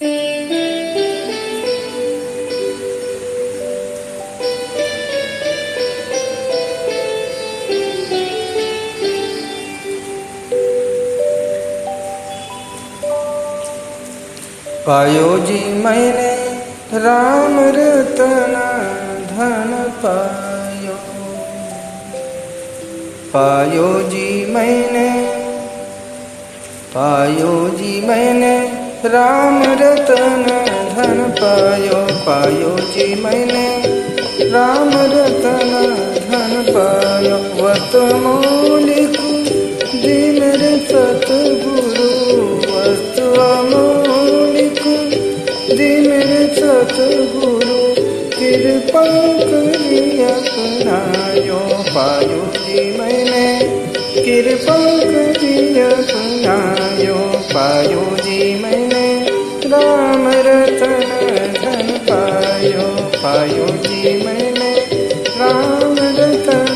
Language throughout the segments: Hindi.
पायो जी मैंने राम रतन धन पायो। पायो जी मैंने राम रतन धन पायो। पायो जी मैंने राम रतन धन पायो। वत मौलिक दिन रे सतगुरु वस्तु अमौलिक दिन रे सतगुरु कृपा करी अपनायो। पायो जी मैंने कृपा करी अपनायो। पायो जी मैंने राम रतन धन पायो। पायो जी मैंने राम रतन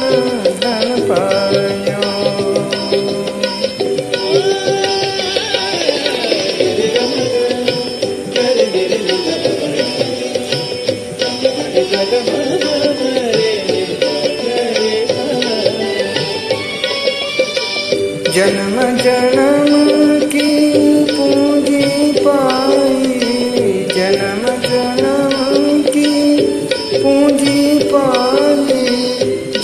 धन पायो। जन्म जन्म की पूंजी पाई। जन्म जन्म की पूंजी पाई।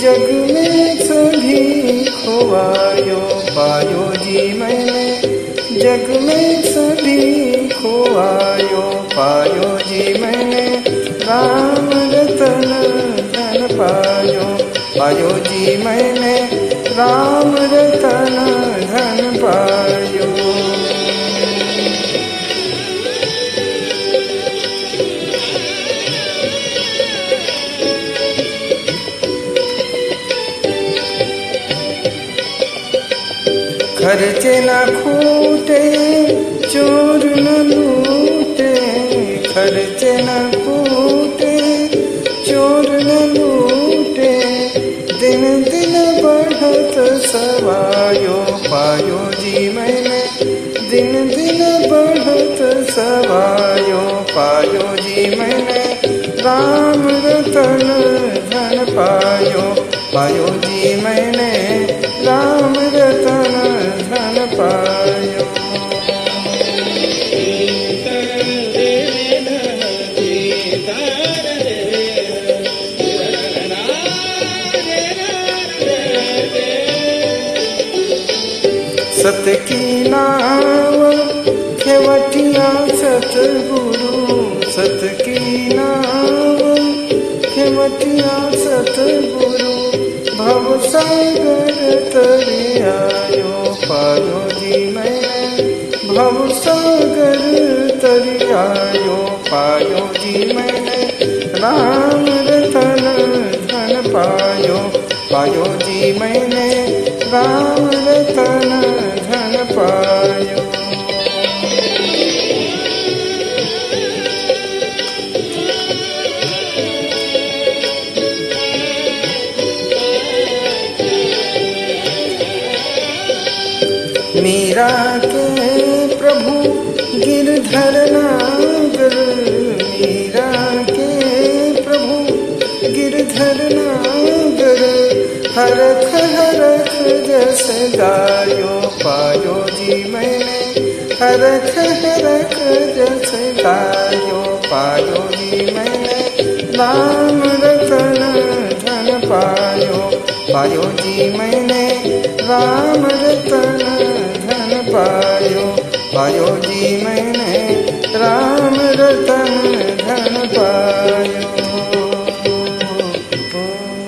जग में सभी खोवायो। पायो जी मैंने जग में सभी खोवायो। पायो जी मैंने राम रतन धन पायो। पायो जी मैंने राम रतन धन पायो। खर्चे न खूटे चोर न लूटे। खर्चे न खूटे चोर न लूटे। दिन दिन बढ़त सवायो। पायो जी मैंने दिन दिन बढ़त सवायो। पायो जी मैंने राम रतन धन पायो। पायो जी मैंने राम रतन धन पायो। सत की नाव खेवटिया सतगुरु। सत की नाव खेवटिया सतगुरु। भव सागर तरे आयो। पायो जी मैंने भव सागर तरे आयो। पायो जी मैंने राम रतन धन पायो। पायो जी मैंने राम रतन धन पायो। मीरा के प्रभु गिरधर नागर। मीरा के प्रभु गिरधर नागर। हरख हरख जस गायो। पायो जी मैंने हरख हरख जस गायो। पायो जी मैंने राम रतन धन पायो। पायो जी मैंने राम रतन धन पायो। पायो जी मैंने राम रतन